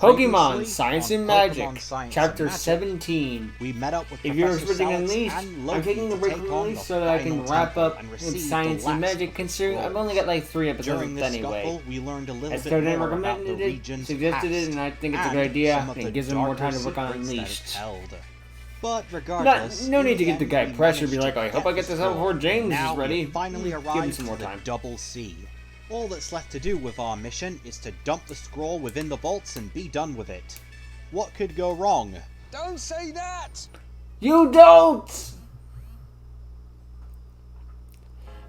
Pokemon Science and Magic, Pokemon Science Chapter and Magic, 17. we met up with If you're Professor expecting Salix Unleashed, and Loki I'm taking a to break take from on Unleashed the so that I can final wrap temple up and with receive Science the and last Magic, of the considering I've scrolls. only got like 3 episodes During this anyway. scuffle, we learned a little As bit Conan more about the recommended it, region's suggested past it, and I think it's a and good idea, some of and the it gives them more time to darker work on secrets that it Unleashed. held. But regardless, No in need to the get the end, guy we pressure, be managed like, I to hope I the get this out scroll. before James Now is ready. we finally Give him arrived some more to time. the Double C. All that's left to do with our mission is to dump the scroll within the vaults and be done with it. What could go wrong? Don't say that! You don't!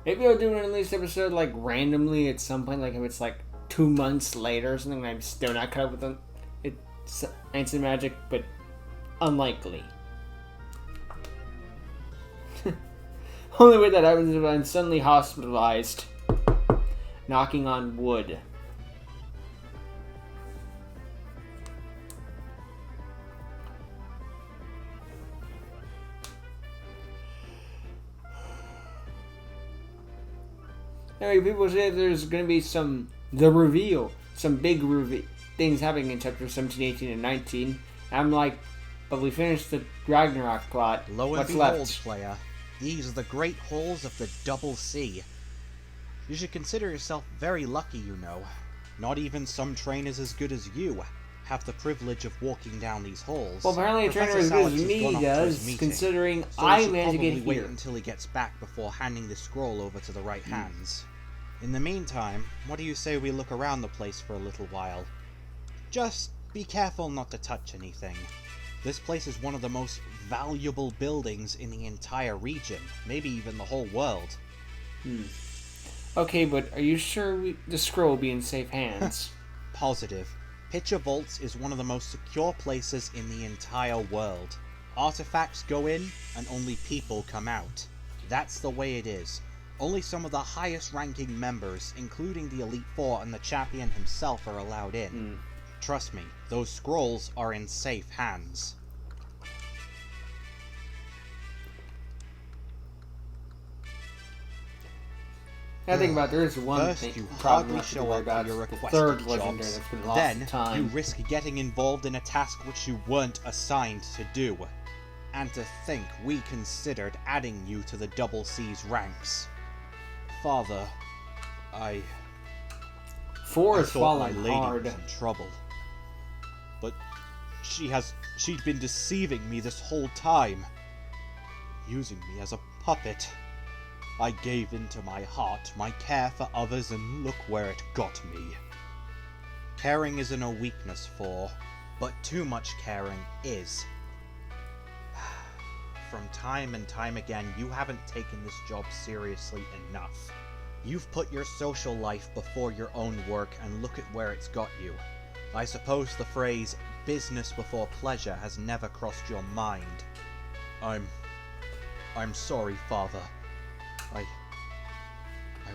Maybe I'll do an Unleashed episode like randomly at some point, like if it's like 2 months later or something, and I'm still not caught up with it's Science and Magic, but unlikely. Only way that happens is if I'm suddenly hospitalized. Knocking on wood. Anyway, people say there's going to be some big things happening in chapter 17, 18, and 19. I'm like, but we finished the Ragnarok plot. Lo and What's behold, left? player, these are the great halls of the Double C. You should consider yourself very lucky, you know. Not even some trainers as good as you have the privilege of walking down these halls. Well, apparently a trainer as good as me does, considering so I you should managed to get probably here. wait until he gets back before handing the scroll over to the right hands. In the meantime, what do you say we look around the place for a little while? Just be careful not to touch anything. This place is one of the most valuable buildings in the entire region, maybe even the whole world. Okay, but are you sure the scroll will be in safe hands? Positive. Pitcher Vaults is one of the most secure places in the entire world. Artifacts go in, and only people come out. That's the way it is. Only some of the highest ranking members, including the Elite Four and the champion himself, are allowed in. Trust me, those scrolls are in safe hands. I think about there's one First, thing you probably hardly not to show worry up about. for your The requested third legendary jobs. that's been lost Then, to time. you risk getting involved in a task which you weren't assigned to do. And to think we considered adding you to the Double C's ranks. Father, I 4 is thought my falling lady hard. was in trouble. But she'd been deceiving me this whole time. Using me as a puppet. I gave into my heart, my care for others, and look where it got me. Caring isn't a weakness, for, but too much caring is. From time and time again, you haven't taken this job seriously enough. You've put your social life before your own work, and look at where it's got you. I suppose the phrase, business before pleasure, has never crossed your mind. I'm sorry, Father. I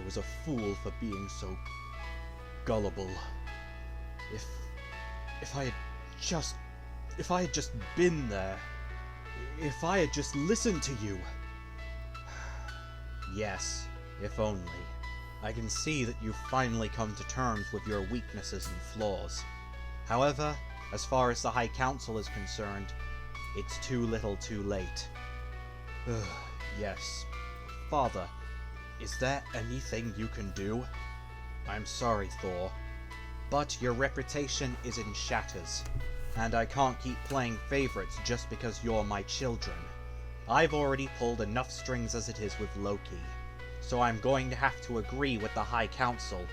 was a fool for being so gullible. If I had just been there, if I had just listened to you. Yes, if only. I can see that you've finally come to terms with your weaknesses and flaws. However, as far as the High Council is concerned, it's too little too late. Yes. Father, is there anything you can do? I'm sorry, Thor, but your reputation is in shatters, and I can't keep playing favorites just because you're my children. I've already pulled enough strings as it is with Loki, so I'm going to have to agree with the High Council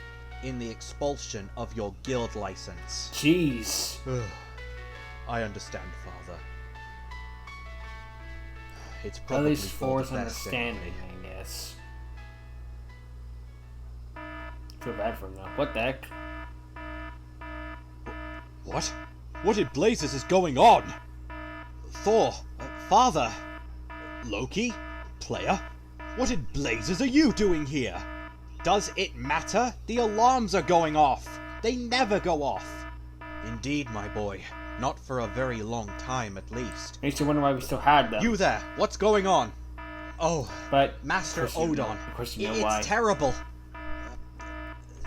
in the expulsion of your guild license. Jeez. I understand, Father. It's At probably least for the 4's best understanding, anyway. I guess. Feel bad for him though. What the heck? What? What in blazes is going on? Thor, Father, Loki, player, what in blazes are you doing here? Does it matter? The alarms are going off. They never go off. Indeed, my boy. Not for a very long time, at least. I used to wonder why we still had them. You there, what's going on? Oh, but Master of course you know- Odon. of course you know It's why. terrible.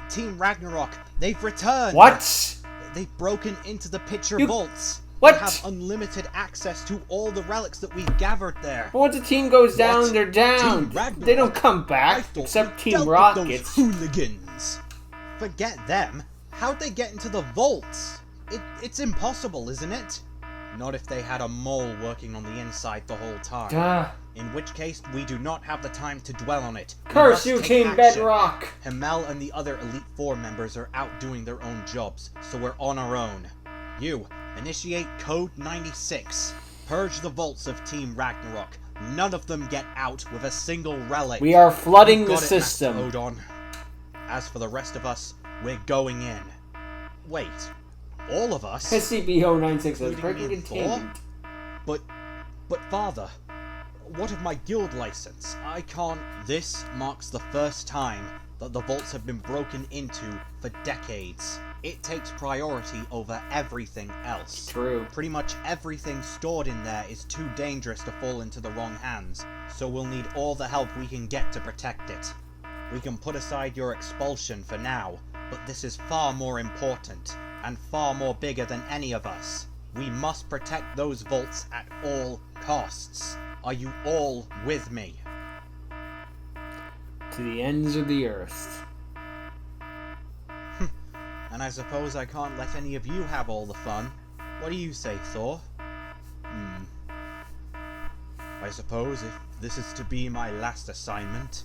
Team Ragnarok, they've returned. What? They've broken into the pitcher You- vaults. What? They have unlimited access to all the relics that we've gathered there. But once a team goes down, What? they're down. Team Ragnarok? They don't come I back, thought except we Team dealt with Rockets. those hooligans. Forget them. How'd they get into the vaults? It's impossible, isn't it? Not if they had a mole working on the inside the whole time. Duh. In which case, we do not have the time to dwell on it. We Curse must you, take Team action. Bedrock! Hemmel and the other Elite Four members are out doing their own jobs, so we're on our own. You, initiate Code 96. Purge the vaults of Team Ragnarok. None of them get out with a single relic. We are flooding You've the got it, Master system. Odon. As for the rest of us, we're going in. Wait, all of us? SCP-096 is breaking Including me and Thor? containment. But father, what of my guild license? I can't... This marks the first time that the vaults have been broken into for decades. It takes priority over everything else. True. Pretty much everything stored in there is too dangerous to fall into the wrong hands, so we'll need all the help we can get to protect it. We can put aside your expulsion for now, but this is far more important, and far more bigger than any of us. We must protect those vaults at all costs. Are you all with me? To the ends of the earth. And I suppose I can't let any of you have all the fun. What do you say, Thor? I suppose if this is to be my last assignment,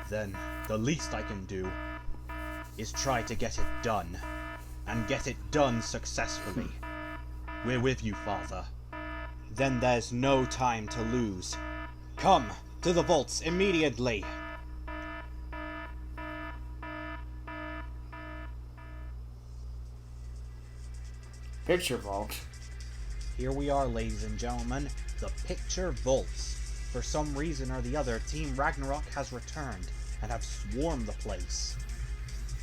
then the least I can do is try to get it done. And get it done successfully. We're with you, Father. Then there's no time to lose. Come to the vaults immediately! Picture vault. Here we are, ladies and gentlemen, the Picture Vaults. For some reason or the other, Team Ragnarok has returned and have swarmed the place.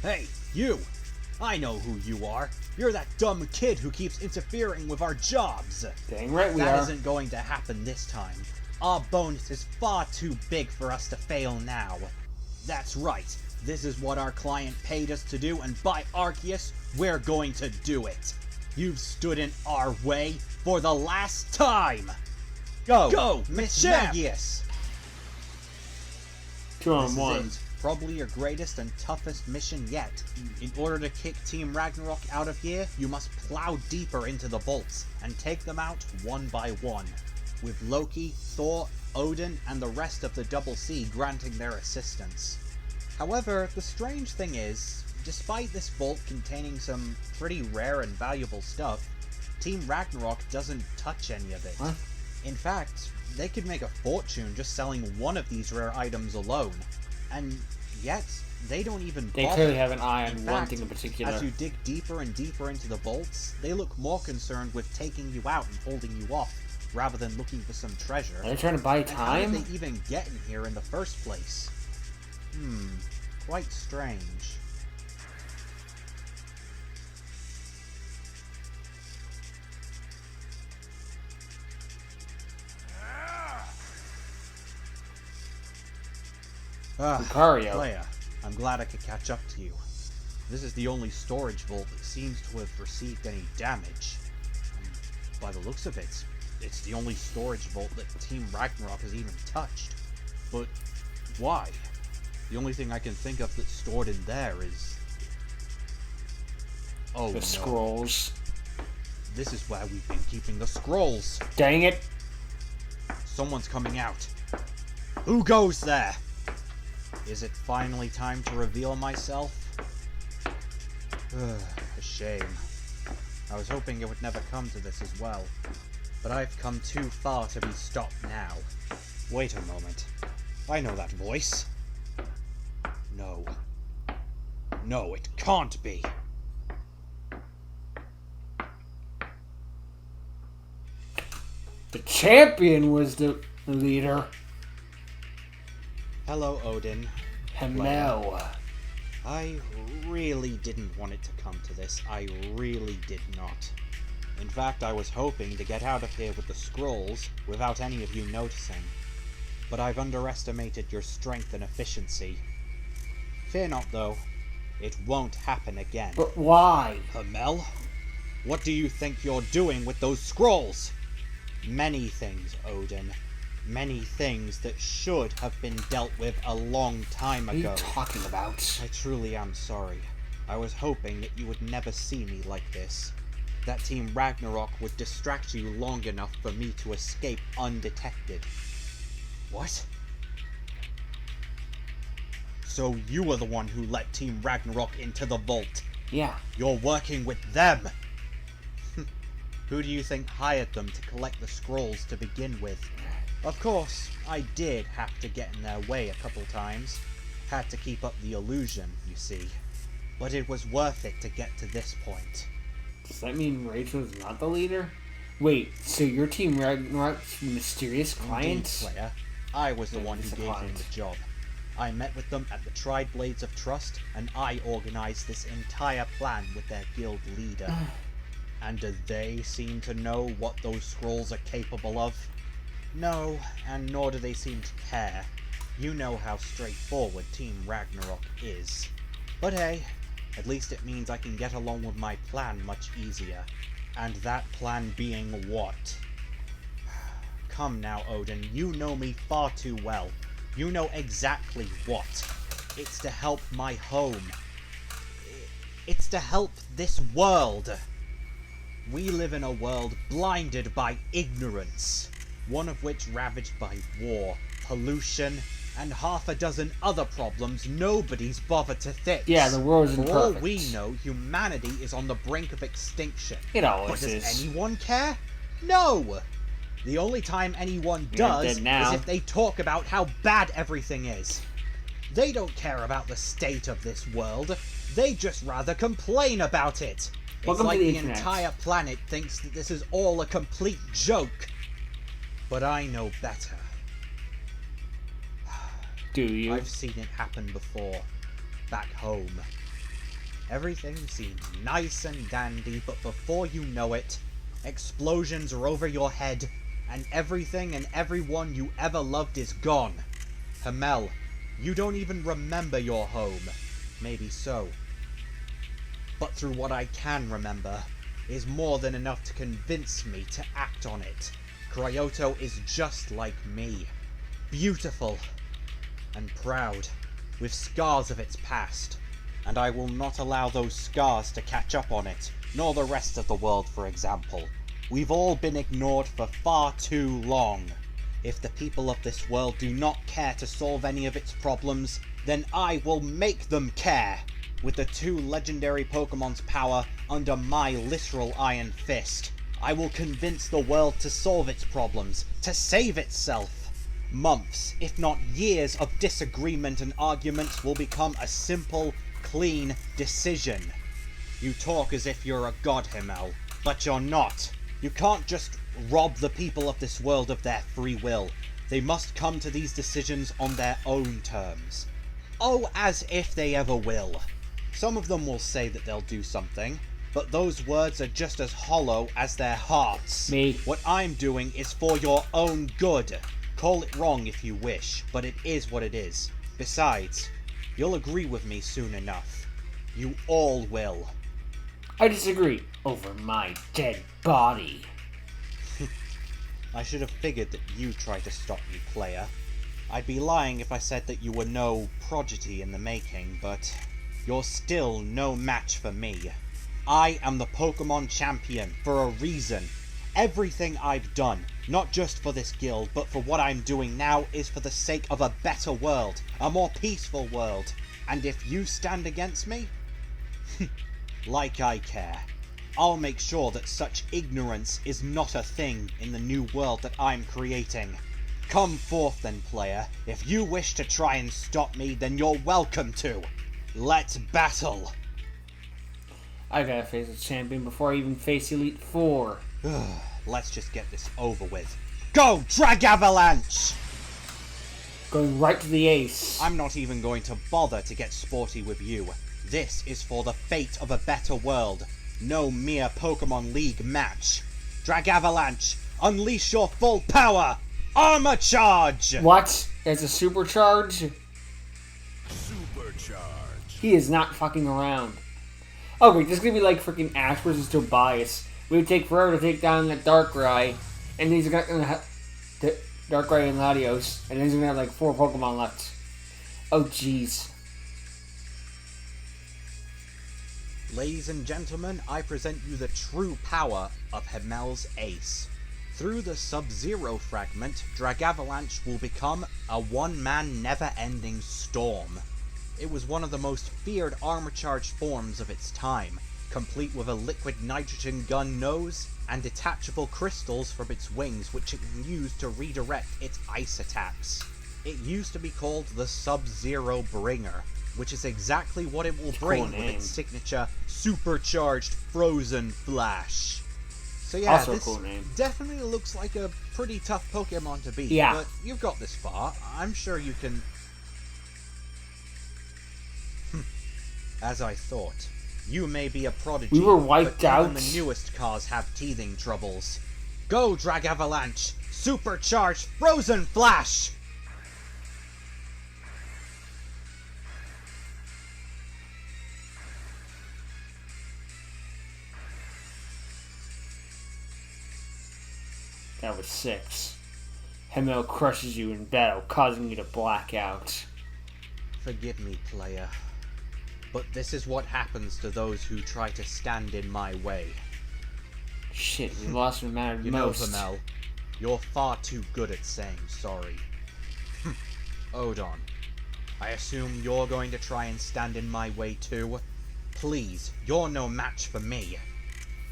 Hey, you! I know who you are. You're that dumb kid who keeps interfering with our jobs. Dang right we That are. isn't going to happen this time. Our bonus is far too big for us to fail now. That's right. This is what our client paid us to do, and by Arceus, we're going to do it. You've stood in our way for the last time. Go, Miss Magius. 2 on This 1. is it. Probably your greatest and toughest mission yet. In order to kick Team Ragnarok out of here, you must plow deeper into the vaults and take them out one by one, with Loki, Thor, Odin, and the rest of the Double C granting their assistance. However, the strange thing is, despite this vault containing some pretty rare and valuable stuff, Team Ragnarok doesn't touch any of it. What? In fact, they could make a fortune just selling one of these rare items alone, and yet they don't even They bother. clearly have an eye on In one fact, thing in particular. as you dig deeper and deeper into the vaults, they look more concerned with taking you out and holding you off, rather than looking for some treasure. Are they trying to buy And how time? did they even get in here in the first place? Quite strange. Lucario. Leia, I'm glad I could catch up to you. This is the only storage vault that seems to have received any damage. And by the looks of it, it's the only storage vault that Team Ragnarok has even touched. But why? The only thing I can think of that's stored in there is... Oh The no. scrolls. This is where we've been keeping the scrolls. Dang it. Someone's coming out. Who goes there? Is it finally time to reveal myself? A shame. I was hoping it would never come to this as well. But I've come too far to be stopped now. Wait a moment. I know that voice. No. No, it can't be. The champion was the leader. Hello, Odin. Hemmel. I really didn't want it to come to this. I really did not. In fact, I was hoping to get out of here with the scrolls without any of you noticing. But I've underestimated your strength and efficiency. Fear not, though. It won't happen again. But why? Hemmel? What do you think you're doing with those scrolls? Many things, Odin. Many things that should have been dealt with a long time ago. What are you talking about? I truly am sorry. I was hoping that you would never see me like this. That Team Ragnarok would distract you long enough for me to escape undetected. What? So you were the one who let Team Ragnarok into the vault? Yeah. You're working with them! Who do you think hired them to collect the scrolls to begin with? Of course, I did have to get in their way a couple times. Had to keep up the illusion, you see. But it was worth it to get to this point. Does that mean Rachel's not the leader? Wait, so your Team Ragnarok's mysterious client? Indeed, player. I was the one who It's a gave him client. the job. I met with them at the Tried Blades of Trust, and I organized this entire plan with their guild leader. And do they seem to know what those scrolls are capable of? No, and nor do they seem to care. You know how straightforward Team Ragnarok is. But hey, at least it means I can get along with my plan much easier. And that plan being what? Come now, Odin, you know me far too well. You know exactly what. It's to help my home. It's to help this world. We live in a world blinded by ignorance, one of which ravaged by war, pollution, and half a dozen other problems nobody's bothered to fix. Yeah, the world isn't For all perfect. we know, humanity is on the brink of extinction. It always But does is. anyone care? No! The only time anyone You're does dead now. is if they talk about how bad everything is. They don't care about the state of this world. They just rather complain about it. It's Welcome to like the the internet. entire planet thinks that this is all a complete joke. But I know better. Do you? I've seen it happen before. Back home. Everything seems nice and dandy, but before you know it, explosions are over your head, and everything and everyone you ever loved is gone. Hemmel, you don't even remember your home. Maybe so. But through what I can remember, is more than enough to convince me to act on it. Kyoto is just like me. Beautiful. And proud. With scars of its past. And I will not allow those scars to catch up on it. Nor the rest of the world, for example. We've all been ignored for far too long. If the people of this world do not care to solve any of its problems, then I will make them care! With the 2 legendary Pokemon's power under my literal Iron Fist, I will convince the world to solve its problems, to save itself. Months, if not years, of disagreement and arguments will become a simple, clean decision. You talk as if you're a god, Hemmel, but you're not. You can't just rob the people of this world of their free will. They must come to these decisions on their own terms. Oh, as if they ever will. Some of them will say that they'll do something, but those words are just as hollow as their hearts. Me. What I'm doing is for your own good. Call it wrong if you wish, but it is what it is. Besides, you'll agree with me soon enough. You all will. I disagree. Over my dead body. I should have figured that you tried to stop me, player. I'd be lying if I said that you were no prodigy in the making, but you're still no match for me. I am the Pokemon champion for a reason. Everything I've done, not just for this guild, but for what I'm doing now, is for the sake of a better world, a more peaceful world. And if you stand against me, like I care, I'll make sure that such ignorance is not a thing in the new world that I'm creating. Come forth then, player. If you wish to try and stop me, then you're welcome to. Let's battle. I gotta face a champion before I even face Elite Four. Let's just get this over with. Go, Drag Avalanche! Going right to the ace. I'm not even going to bother to get sporty with you. This is for the fate of a better world. No mere Pokemon League match. Drag Avalanche, unleash your full power! Armor Charge! What? As a supercharge? Supercharge. He is not fucking around. Oh wait, this is gonna be like freaking Ash versus Tobias. We would take forever to take down that Darkrai, and he's gonna have Darkrai and Latios, and then he's gonna have like 4 Pokemon left. Oh jeez. Ladies and gentlemen, I present you the true power of Hemmel's ace. Through the Sub-Zero fragment, Dragavalanche will become a one-man never-ending storm. It was one of the most feared armor-charged forms of its time, complete with a liquid nitrogen gun nose and detachable crystals from its wings which it can use to redirect its ice attacks. It used to be called the Sub-Zero Bringer, which is exactly what it will bring with its signature supercharged frozen flash. So yeah, Also this a cool name. definitely looks like a pretty tough Pokemon to beat, Yeah. but you've got this far. I'm sure you can... As I thought. You may be a prodigy, We were wiped but out. even the newest cars have teething troubles. Go, Dragavalanche! Supercharged frozen flash! That was 6. Hemmel crushes you in battle, causing you to black out. Forgive me, player. But this is what happens to those who try to stand in my way. Shit, we lost what mattered You know, most. Hemmel, you're far too good at saying sorry. Odon, I assume you're going to try and stand in my way too? Please, you're no match for me.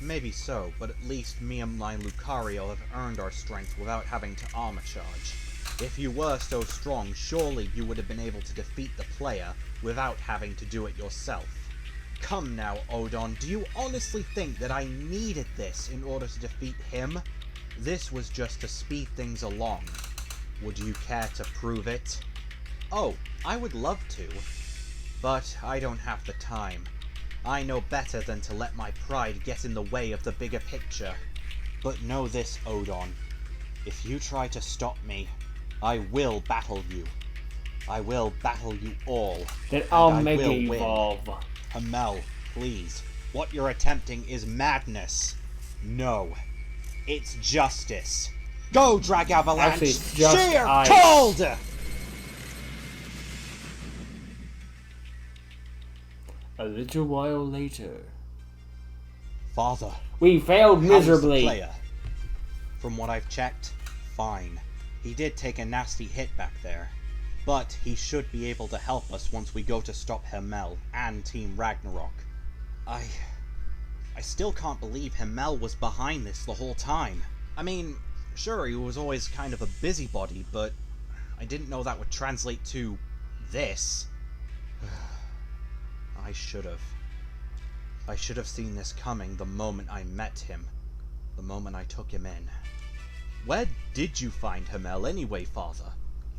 Maybe so, but at least me and my Lucario have earned our strength without having to armor charge. If you were so strong, surely you would have been able to defeat the player without having to do it yourself. Come now, Odon, do you honestly think that I needed this in order to defeat him? This was just to speed things along. Would you care to prove it? Oh, I would love to. But I don't have the time. I know better than to let my pride get in the way of the bigger picture. But know this, Odon. If you try to stop me, I will battle you. I will battle you all. Then I'll and I make will it win. evolve. Hemmel, please. What you're attempting is madness. No. It's justice. Go, Dragavalanche! Actually, it's just Sheer ice. cold! A little while later. Father, We failed how's the miserably. player? From what I've checked, fine. He did take a nasty hit back there. But he should be able to help us once we go to stop Hemmel and Team Ragnarok. I still can't believe Hemmel was behind this the whole time. I mean, sure, he was always kind of a busybody, but I didn't know that would translate to this. I should have. I should have seen this coming the moment I met him. The moment I took him in. Where did you find Hemmel anyway, Father?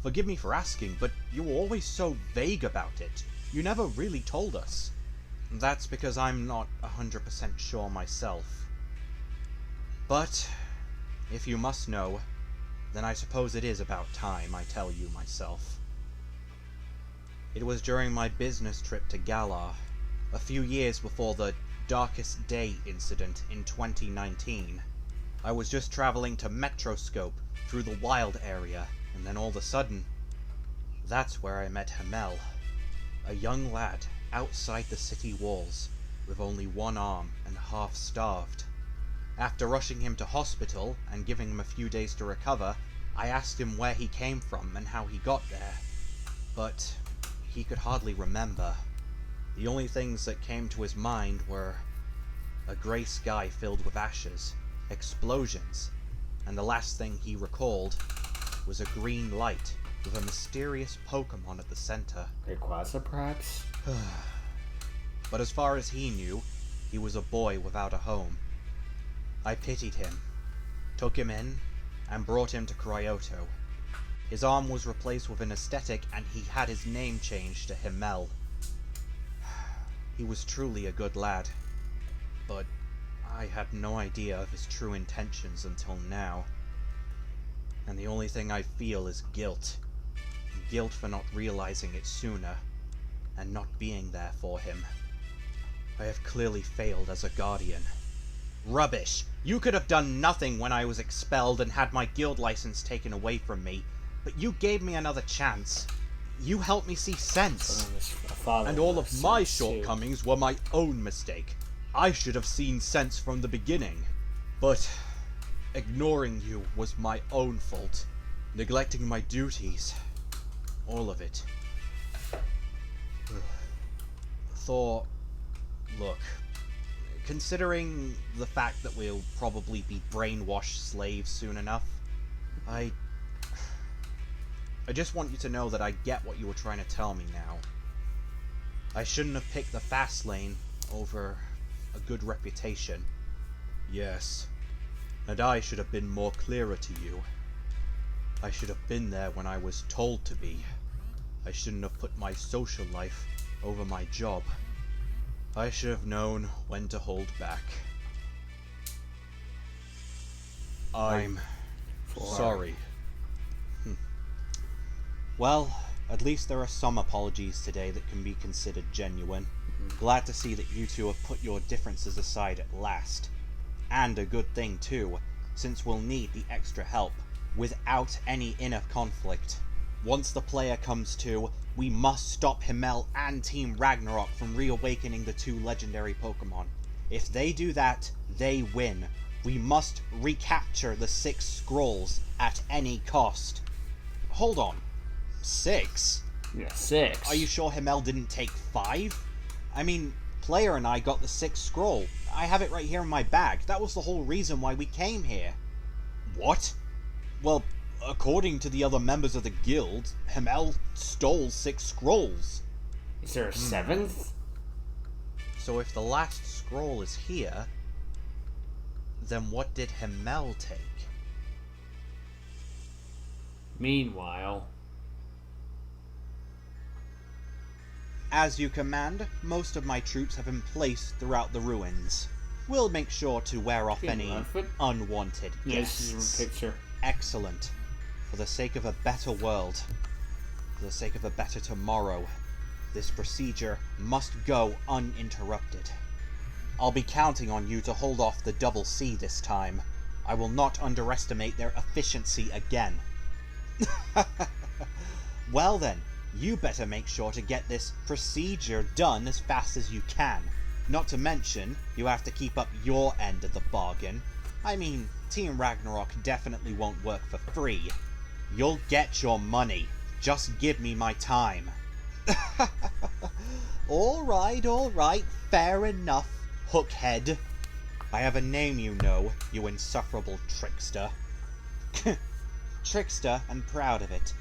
Forgive me for asking, but you were always so vague about it. You never really told us. That's because I'm not 100% sure myself. But, if you must know, then I suppose it is about time I tell you myself. It was during my business trip to Galar, a few years before the Darkest Day incident in 2019. I was just traveling to Metroscope through the wild area, and then all of a sudden, that's where I met Hemmel. A young lad outside the city walls, with only one arm and half starved. After rushing him to hospital and giving him a few days to recover, I asked him where he came from and how he got there. But he could hardly remember. The only things that came to his mind were a grey sky filled with ashes, explosions, and the last thing he recalled was a green light with a mysterious Pokemon at the center. Rayquaza, perhaps? But as far as he knew, he was a boy without a home. I pitied him, took him in, and brought him to Cryoto. His arm was replaced with an aesthetic, and he had his name changed to Hemmel. He was truly a good lad, but I had no idea of his true intentions until now. And the only thing I feel is guilt. Guilt for not realizing it sooner. and not being there for him. I have clearly failed as a guardian. Rubbish! You could have done nothing when I was expelled and had my guild license taken away from me, but you gave me another chance. You helped me see sense. And all of my shortcomings were my own mistake. I should have seen sense from the beginning. But ignoring you was my own fault. Neglecting my duties. All of it. Thor, look. Considering the fact that we'll probably be brainwashed slaves soon enough, I just want you to know that I get what you were trying to tell me now. I shouldn't have picked the fast lane over a good reputation. Yes, and I should have been more clearer to you. I should have been there when I was told to be. I shouldn't have put my social life over my job. I should have known when to hold back. I'm sorry. Well, at least there are some apologies today that can be considered genuine. Glad to see that you two have put your differences aside at last. And a good thing too, since we'll need the extra help, without any inner conflict. Once the player comes to, we must stop Hemmel and Team Ragnarok from reawakening the two legendary Pokemon. If they do that, they win. We must recapture the 6 scrolls at any cost. Hold on. 6? Yeah, 6. Are you sure Hemmel didn't take 5? I mean, Player and I got the 6th scroll. I have it right here in my bag. That was the whole reason why we came here. What? Well, according to the other members of the guild, Hemmel stole 6 scrolls. Is there a 7th? So if the last scroll is here, then what did Hemmel take? Meanwhile, as you command, most of my troops have been placed throughout the ruins. We'll make sure to wear off any unwanted guests. Yes, this is a picture. Excellent. For the sake of a better world, for the sake of a better tomorrow, this procedure must go uninterrupted. I'll be counting on you to hold off the Double C this time. I will not underestimate their efficiency again. Well then, you better make sure to get this procedure done as fast as you can. Not to mention, you have to keep up your end of the bargain. I mean, Team Ragnarok definitely won't work for free. You'll get your money. Just give me my time. Alright, fair enough, Hookhead. I have a name you know, you insufferable trickster. Trickster, and proud of it.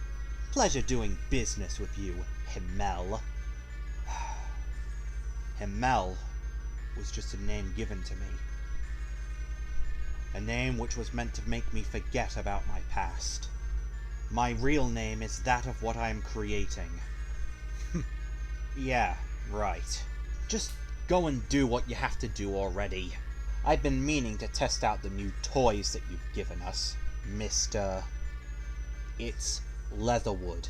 Pleasure doing business with you, Hemmel. Hemmel was just a name given to me. A name which was meant to make me forget about my past. My real name is that of what I am creating. Yeah, right. Just go and do what you have to do already. I've been meaning to test out the new toys that you've given us, Mr. It's Leatherwood.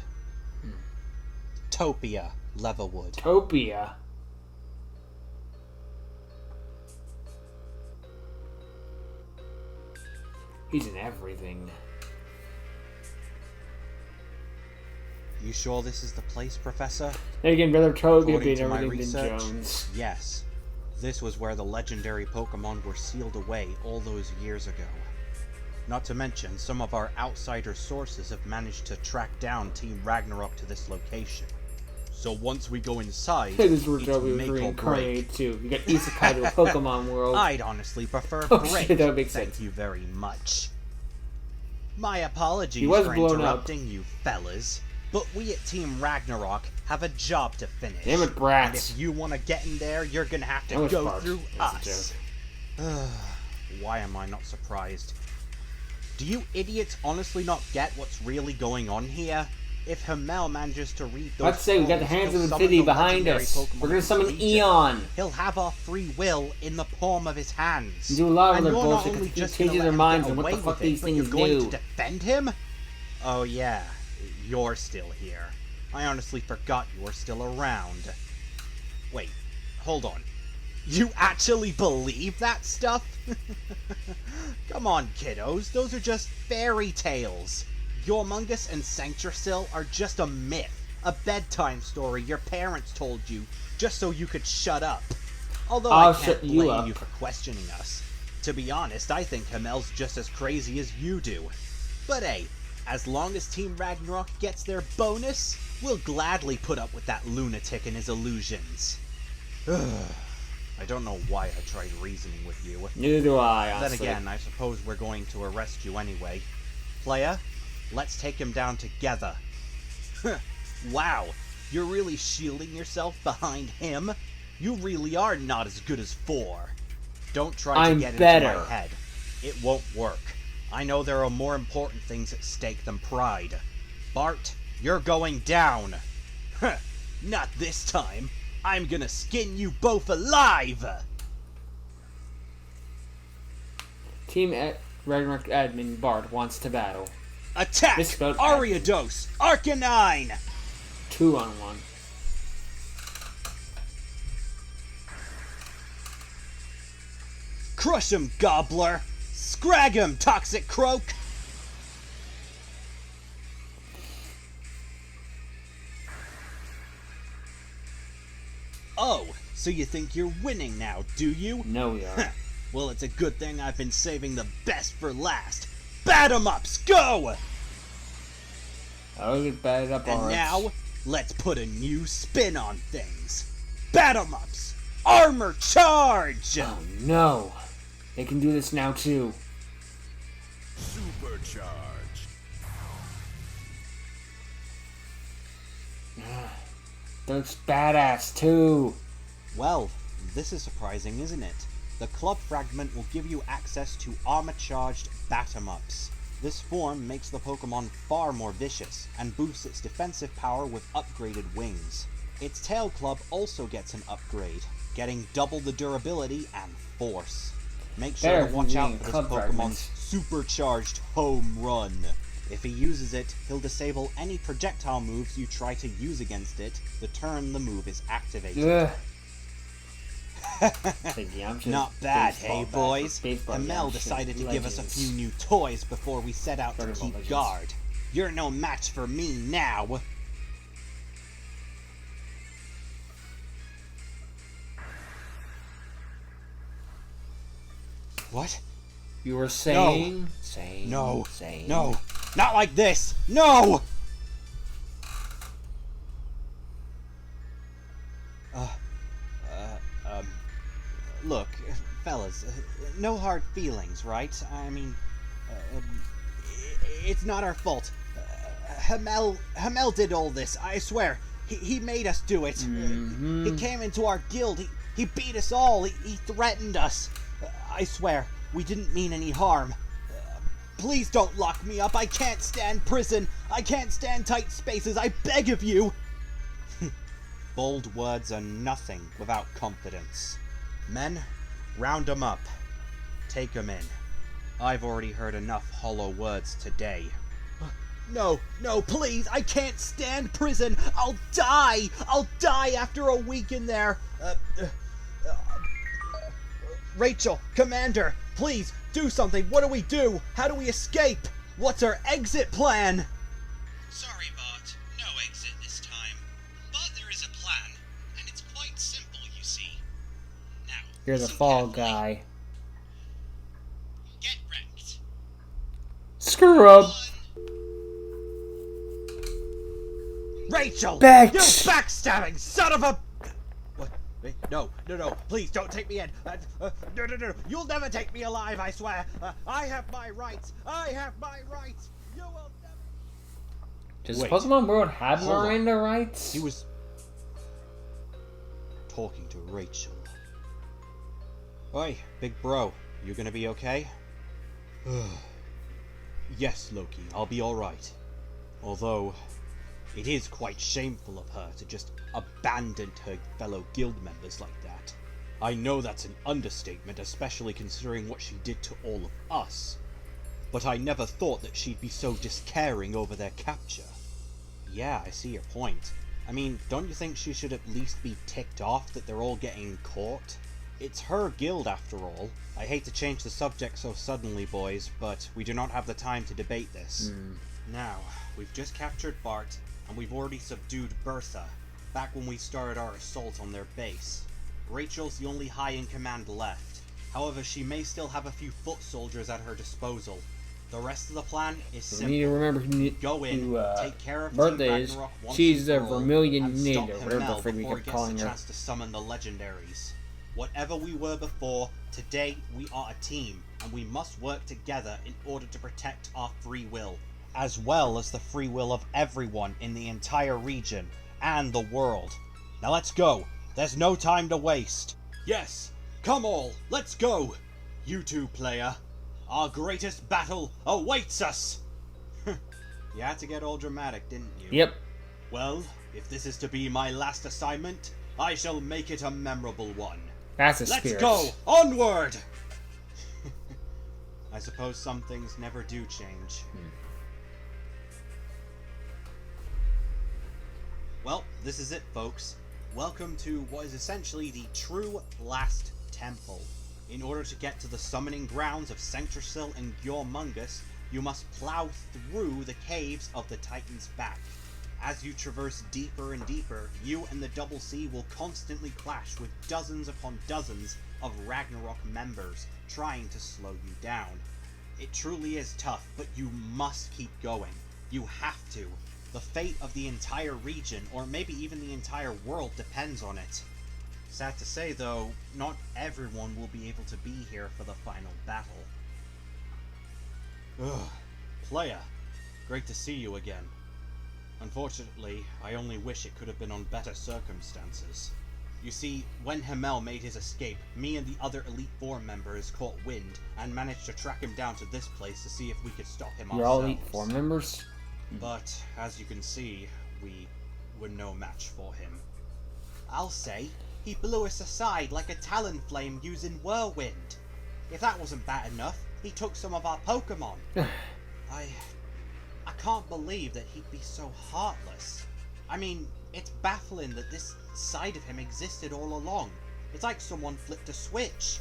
Topia Leatherwood. Topia? He's in everything. You sure this is the place, Professor? Then again, Brother Toad could According be in to my everything than research, Jones. yes. This was where the legendary Pokemon were sealed away all those years ago. Not to mention, some of our outsider sources have managed to track down Team Ragnarok to this location. So once we go inside, This is where it's Toby was make or break. reincarnated too. You got Isekai to a Pokemon world. I'd honestly prefer Oh, break. shit, that would make Thank sense. you very much. My apologies He was for blown up. interrupting you fellas, but we at Team Ragnarok have a job to finish. Damn it, And brats. if you want to get in there, you're gonna have That to was go Bark. through That's a us. Why am I not surprised? Do you idiots honestly not get what's really going on here? If Hemmel manages to read those Let's say we got the scrolls, Hands he'll of summon Infinity the behind legendary us. Pokemon We're gonna summon region. Eon. He'll have our free will in the palm of his hands. Do a lot of And other you're not bullshit only because he just changes gonna their let him minds get on what the away fuck with it, these but you're things going do. to defend him? Oh yeah, you're still here. I honestly forgot you were still around. Wait, hold on. You actually believe that stuff? Come on, kiddos, those are just fairy tales. Yormungus and Sanctusil are just a myth, a bedtime story your parents told you just so you could shut up. Although I can't blame you for questioning us. To be honest, I think Hemmel's just as crazy as you do. But hey, as long as Team Ragnarok gets their bonus, we'll gladly put up with that lunatic and his illusions. I don't know why I tried reasoning with you. Neither do I, honestly. Then again, I suppose we're going to arrest you anyway. Playa, let's take him down together. Wow, you're really shielding yourself behind him? You really are not as good as 4. Don't try to get into my head. It won't work. I know there are more important things at stake than pride. Bart, you're going down. Not this time. I'm gonna skin you both alive! Team Ragnarok admin Bart wants to battle. Attack! Ariados! Arcanine! 2-on-1. Crush him, Gobbler! Scrag him, Toxic Croak! Oh, so you think you're winning now, do you? No, we are. Well, it's a good thing I've been saving the best for last. Bat 'em ups, go! I'll get batted up already. And now, let's put a new spin on things. Bat 'em ups, armor charge! Oh no, they can do this now too. Supercharge. Looks badass too. Well, this is surprising, isn't it? The club fragment will give you access to armor-charged Bat-em-ups. This form makes the Pokemon far more vicious, and boosts its defensive power with upgraded wings. Its tail club also gets an upgrade, getting double the durability and force. Make sure to watch out for this Pokemon's supercharged home run. If he uses it, he'll disable any projectile moves you try to use against it the turn the move is activated. Not bad, hey boys? Hemmel decided to give us a few new toys before we set out to keep guard. You're no match for me now. What? You were saying? No. No. Not like this! No! Look, fellas, no hard feelings, right? I mean, it's not our fault. Hemmel did all this, I swear. He made us do it. He came into our guild. He beat us all. He threatened us. I swear, we didn't mean any harm. Please don't lock me up. I can't stand prison. I can't stand tight spaces. I beg of you. Bold words are nothing without confidence. Men, round 'em up. Take 'em in. I've already heard enough hollow words today. No, please. I can't stand prison. I'll die. I'll die after a week in there. Rachel, Commander, please, do something. What do we do? How do we escape? What's our exit plan? Sorry, Bart. No exit this time. But there is a plan, and it's quite simple, you see. Now, You're the fall guy. Get wrecked. Screw up. Rachel! Bitch! You backstabbing son of a... What? Wait, no, please don't take me in. No, you'll never take me alive, I swear. I have my rights. You will never... Does Pokemon World have Miranda rights? He was talking to Rachel. Oi, big bro, you gonna be okay? Yes, Loki, I'll be alright. Although, it is quite shameful of her to just abandon her fellow guild members like that. I know that's an understatement, especially considering what she did to all of us. But I never thought that she'd be so discaring over their capture. Yeah, I see your point. I mean, don't you think she should at least be ticked off that they're all getting caught? It's her guild after all. I hate to change the subject so suddenly, boys, but we do not have the time to debate this. Now, we've just captured Bart, and we've already subdued Bertha, back when we started our assault on their base. Rachel's the only high in command left. However, she may still have a few foot soldiers at her disposal. The rest of the plan is simple. We need to remember Go in, take care of birthdays. Team Ragnarok once She's and a for all, Vermilion and stop Ninja, whatever the Hemmel frick we before kept he calling gets the her. chance to summon the legendaries. Whatever we were before, today we are a team, and we must work together in order to protect our free will, as well as the free will of everyone in the entire region and the world. Now let's go. There's no time to waste. Yes, come all, let's go. You two, player. Our greatest battle awaits us! You had to get all dramatic, didn't you? Yep. Well, if this is to be my last assignment, I shall make it a memorable one. That's a Let's spirit. go! Onward! I suppose some things never do change. Well, this is it, folks. Welcome to what is essentially the true last temple. In order to get to the summoning grounds of Sanctusil and Gormungus, you must plow through the caves of the Titan's back. As you traverse deeper and deeper, you and the Double C will constantly clash with dozens upon dozens of Ragnarok members trying to slow you down. It truly is tough, but you must keep going. You have to. The fate of the entire region, or maybe even the entire world, depends on it. Sad to say, though, not everyone will be able to be here for the final battle. Ugh. Player, great to see you again. Unfortunately, I only wish it could have been on better circumstances. You see, when Hemmel made his escape, me and the other Elite Four members caught wind and managed to track him down to this place to see if we could stop him You're all ourselves. Elite Four members? But, as you can see, we were no match for him. I'll say, he blew us aside like a Talonflame using Whirlwind. If that wasn't bad enough, he took some of our Pokémon. I can't believe that he'd be so heartless. I mean, it's baffling that this side of him existed all along. It's like someone flipped a switch.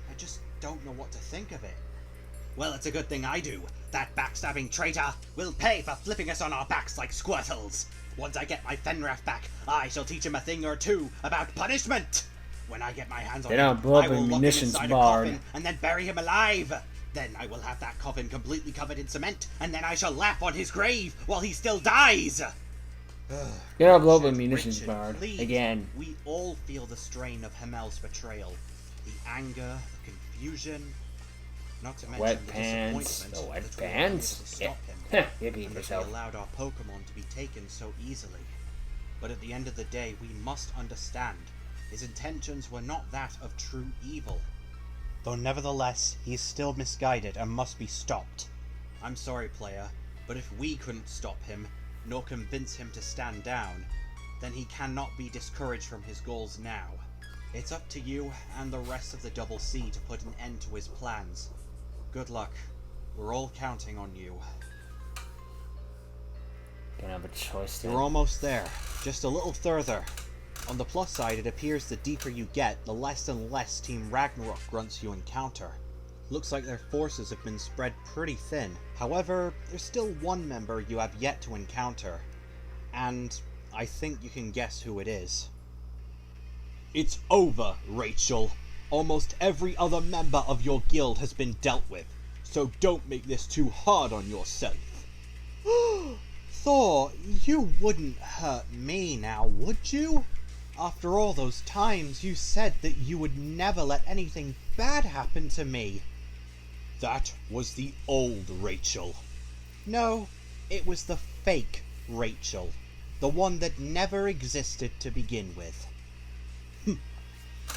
I just don't know what to think of it. Well, it's a good thing I do. That backstabbing traitor will pay for flipping us on our backs like Squirtles. Once I get my Fenraf back, I shall teach him a thing or two about punishment. When I get my hands on him, blow up I will a lock him munitions inside bar. a coffin and then bury him alive. Then I will have that coffin completely covered in cement, and then I shall laugh on his grave while he still dies. You're gonna blow up a munitions Richard, bar please. again. We all feel the strain of Hemmel's betrayal. The anger, the confusion, not to mention Wet the pants. disappointment The wet that we were unable pants? to stop him. You beat And that we yourself. allowed our Pokemon to be taken so easily. But at the end of the day, we must understand, his intentions were not that of true evil. Though nevertheless, he is still misguided and must be stopped. I'm sorry, player, but if we couldn't stop him, nor convince him to stand down, then he cannot be discouraged from his goals now. It's up to you and the rest of the Double C to put an end to his plans. Good luck. We're all counting on you. Don't have a choice You're there. almost there. Just a little further. On the plus side, it appears the deeper you get, the less and less Team Ragnarok grunts you encounter. Looks like their forces have been spread pretty thin. However, there's still one member you have yet to encounter. And I think you can guess who it is. It's over, Rachel. Almost every other member of your guild has been dealt with, so don't make this too hard on yourself. Thor, you wouldn't hurt me now, would you? After all those times you said that you would never let anything bad happen to me. That was the old Rachel. No, it was the fake Rachel. The one that never existed to begin with.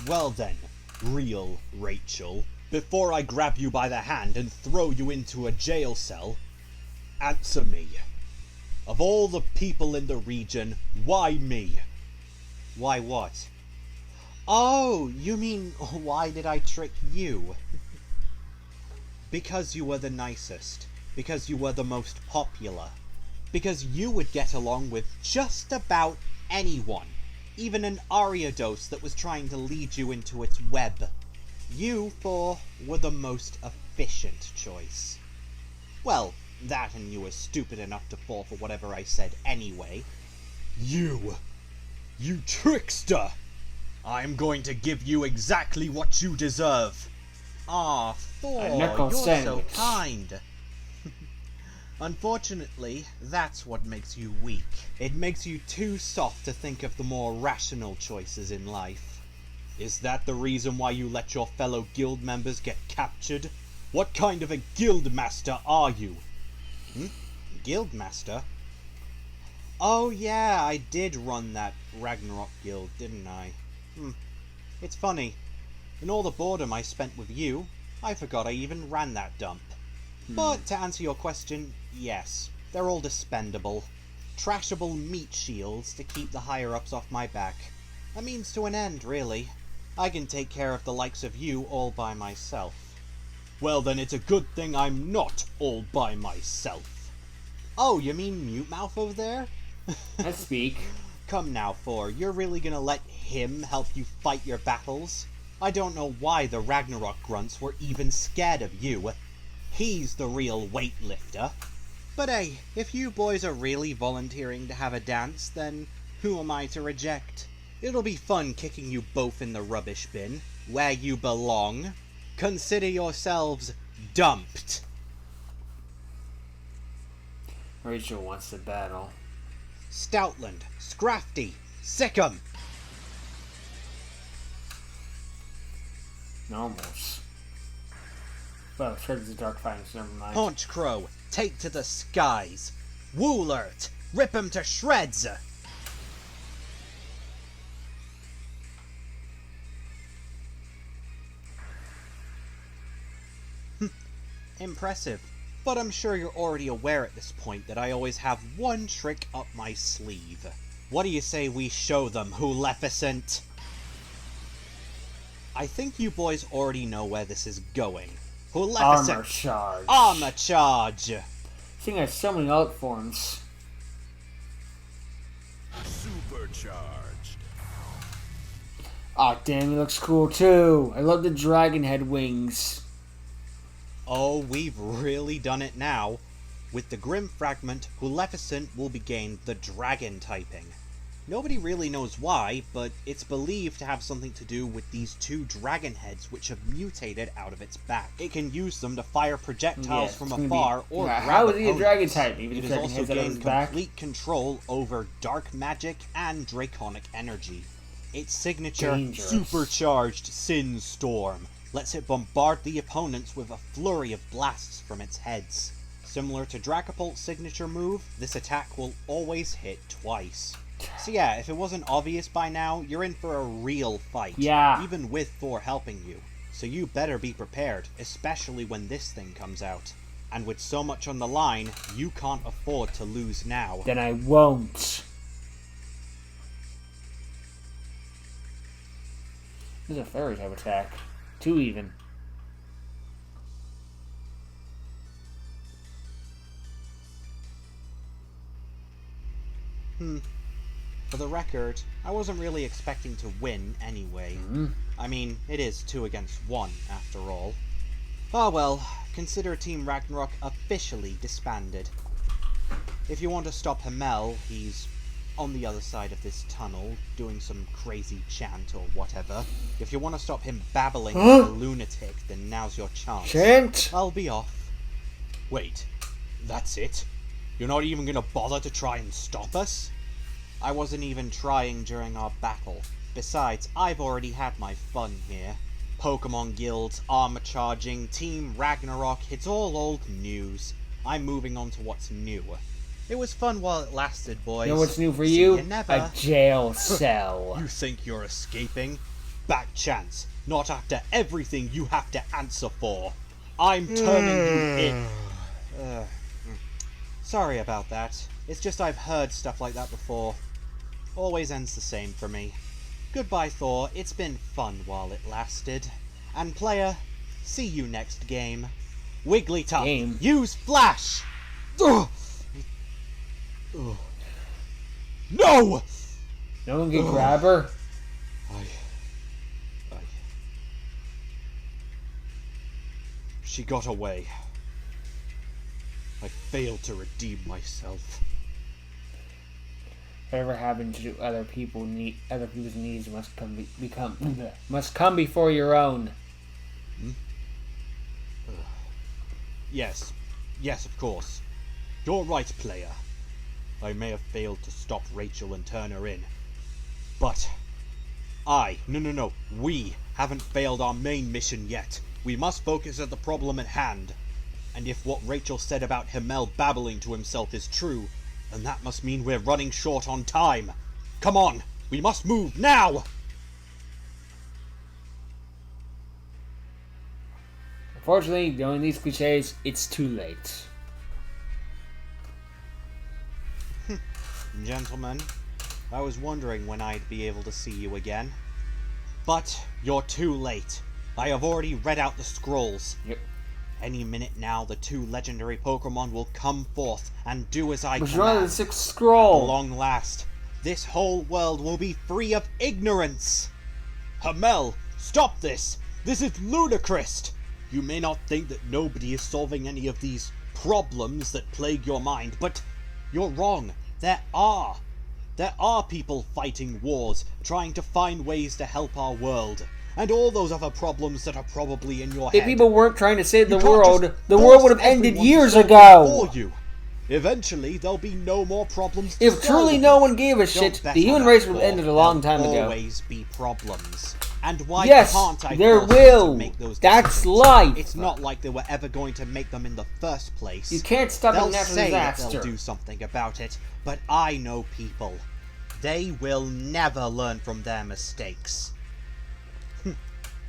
Well then, real Rachel, before I grab you by the hand and throw you into a jail cell, answer me. Of all the people in the region, why me? Why what? Oh, you mean, why did I trick you? Because you were the nicest. Because you were the most popular. Because you would get along with just about anyone, even an Ariados that was trying to lead you into its web. You, Thor, were the most efficient choice. Well, that and you were stupid enough to fall for whatever I said anyway. You trickster! I'm going to give you exactly what you deserve. Ah, Thor, you're so kind. Unfortunately, that's what makes you weak. It makes you too soft to think of the more rational choices in life. Is that the reason why you let your fellow guild members get captured? What kind of a guild master are you? Guild master? Oh yeah, I did run that Ragnarok guild, didn't I? It's funny. In all the boredom I spent with you, I forgot I even ran that dump. But to answer your question, yes, they're all dispendable. Trashable meat shields to keep the higher-ups off my back. A means to an end, really. I can take care of the likes of you all by myself. Well then it's a good thing I'm not all by myself. Oh, you mean Mute Mouth over there? I speak. Come now, Thor, you're really gonna let him help you fight your battles? I don't know why the Ragnarok grunts were even scared of you. He's the real weightlifter. But hey, if you boys are really volunteering to have a dance, then who am I to reject? It'll be fun kicking you both in the rubbish bin, where you belong. Consider yourselves dumped. Rachel wants to battle. Stoutland, Scrafty, Sickum. Normals. Well, Shreds the Dark Fangs, never mind. Haunch Crow, take to the skies. Woolert, rip him to shreds. Impressive. But I'm sure you're already aware at this point that I always have one trick up my sleeve. What do you say we show them, Huleficent? I think you boys already know where this is going. Huleficent! Armor Charge. Armor Charge! This thing has so many alt forms. Supercharged. Aw, damn, he looks cool too. I love the dragon head wings. Oh, we've really done it now. With the Grim Fragment, Huleficent will be gained the Dragon typing. Nobody really knows why, but it's believed to have something to do with these two dragon heads which have mutated out of its back. It can use them to fire projectiles from afar or grab how is he a opponents. dragon type? Even It if has dragon also heads out of his gained back? complete control over dark magic and draconic energy. Its signature Dangerous. Supercharged Sin Storm lets it bombard the opponents with a flurry of blasts from its heads. Similar to Dracopult's signature move, this attack will always hit twice. So yeah, if it wasn't obvious by now, you're in for a real fight. Yeah. Even with Thor helping you. So you better be prepared, especially when this thing comes out. And with so much on the line, you can't afford to lose now. Then I won't. This is a fairy type attack. 2 even. For the record, I wasn't really expecting to win anyway. I mean, it is 2 against 1 after all. Ah well, consider Team Ragnarok officially disbanded. If you want to stop Hemmel, he's on the other side of this tunnel, doing some crazy chant or whatever. If you want to stop him babbling like a lunatic, then now's your chance. Chant? I'll be off. Wait, that's it? You're not even gonna bother to try and stop us? I wasn't even trying during our battle. Besides, I've already had my fun here. Pokemon guilds, armor charging, Team Ragnarok, it's all old news. I'm moving on to what's new. It was fun while it lasted, boys. You know what's new for See you? ya never. A jail cell. You think you're escaping? Back chance. Not after everything you have to answer for. I'm turning you in. Sorry about that. It's just I've heard stuff like that before. Always ends the same for me. Goodbye, Thor. It's been fun while it lasted. And player, see you next game. Wigglytuff, Game? use Flash! Ugh. No! No one can grab her? She got away. I failed to redeem myself. Whatever happened to other people's needs must come before your own. Yes, of course. You're right, player. I may have failed to stop Rachel and turn her in. But we haven't failed our main mission yet. We must focus on the problem at hand. And if what Rachel said about Hemmel babbling to himself is true, then that must mean we're running short on time. Come on, we must move now! Unfortunately, knowing these cliches, it's too late. Gentlemen, I was wondering when I'd be able to see you again. But you're too late. I have already read out the scrolls. Yep. Any minute now, the 2 legendary Pokemon will come forth and do as I What's command. wrong with the 6th scroll? At long last, this whole world will be free of ignorance. Hemmel, stop this! This is ludicrous! You may not think that nobody is solving any of these problems that plague your mind, but you're wrong. There are people fighting wars, trying to find ways to help our world. And all those other problems that are probably in your head. If people weren't trying to save the You can't world, just the world would have force ended everyone to years solve ago. for you. Eventually, there'll be no more problems to If solve. truly no one gave a Don't shit, bet the on human that, race would have Thor. ended a long time There'll ago. always be problems. And why Yes, can't I there force you to will. make those That's decisions? life. It's not like they were ever going to make them in the first place. You can't stop They'll a natural say that disaster. they'll do something about it, but I know people. They will never learn from their mistakes.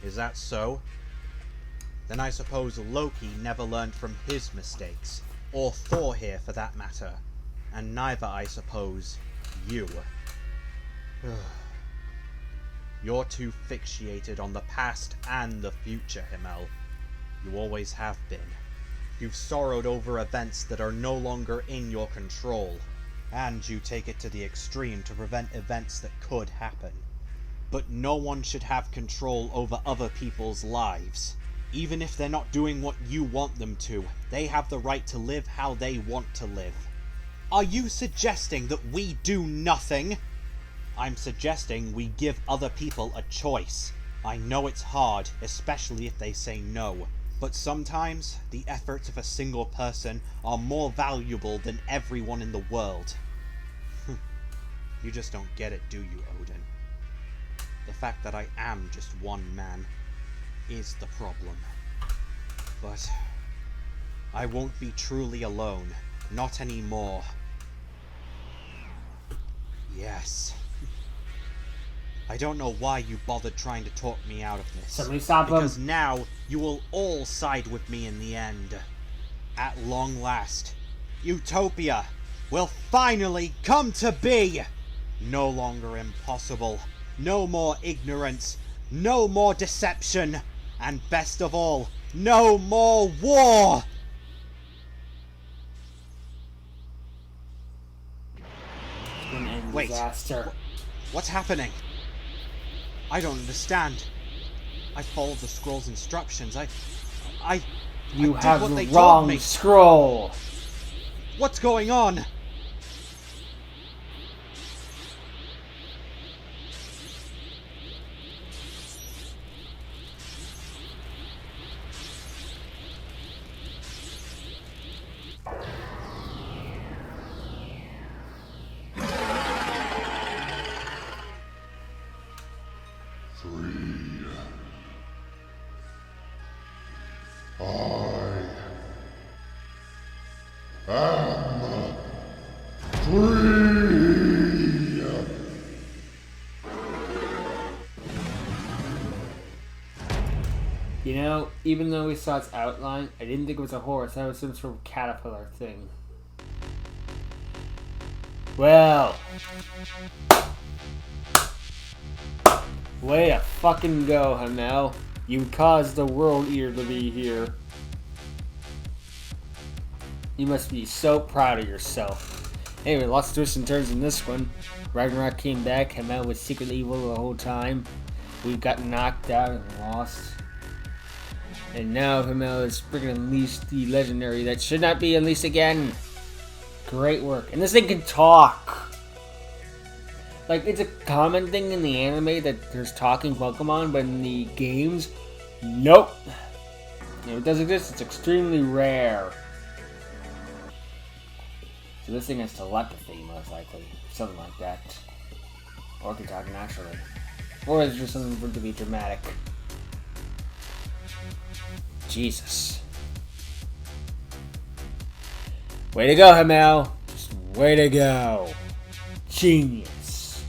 Is that so? Then I suppose Loki never learned from his mistakes, or Thor here for that matter, and neither, I suppose, you. You're too fixated on the past and the future, Hemmel. You always have been. You've sorrowed over events that are no longer in your control, and you take it to the extreme to prevent events that could happen. But no one should have control over other people's lives. Even if they're not doing what you want them to, they have the right to live how they want to live. Are you suggesting that we do nothing? I'm suggesting we give other people a choice. I know it's hard, especially if they say no. But sometimes, the efforts of a single person are more valuable than everyone in the world. You just don't get it, do you, Odin? The fact that I am just one man is the problem. But I won't be truly alone. Not anymore. Yes. I don't know why you bothered trying to talk me out of this. Somebody stop him. Because now you will all side with me in the end. At long last, Utopia will finally come to be! No longer impossible. No more ignorance. No more deception. And best of all, no more war! It's gonna end Wait. disaster. What's happening? I don't understand. I followed the scroll's instructions. You did have what the they told wrong me. scroll. What's going on? You know, even though we saw its outline, I didn't think it was a horse. That was some sort of caterpillar thing. Well. Way to fucking go, Hemmel. You caused the World Eater to be here. You must be so proud of yourself. Anyway, lots of twists and turns in this one. Ragnarok came back, Hemmel was secretly evil the whole time. We got knocked out and lost. And now Hemmel is freaking unleashed the legendary that should not be unleashed again. Great work. And this thing can talk. Like, it's a common thing in the anime that there's talking Pokemon, but in the games, nope. If it does exist, it's extremely rare. So this thing has telepathy, most likely. Something like that. Or it can talk naturally. Or it's just something for it to be dramatic. Jesus. Way to go, Hemmel. Just way to go. Genius.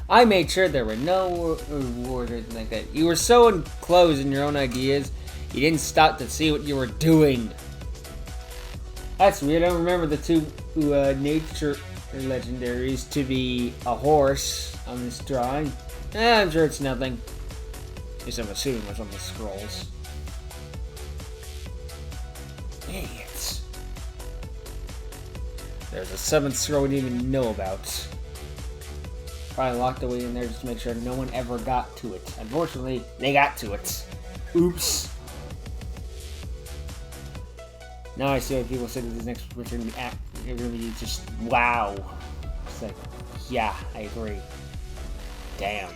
I made sure there were no rewards or anything like that. You were so enclosed in your own ideas, you didn't stop to see what you were doing. That's weird. I don't remember the two nature legendaries to be a horse on this drawing. I'm sure it's nothing. At least I'm assuming what's on the scrolls. Idiots. There's a seventh scroll we didn't even know about. Probably locked away in there just to make sure no one ever got to it. Unfortunately, they got to it. Oops. Now I see what people say that this next which are going to be just wow. It's like, yeah, I agree. Damn.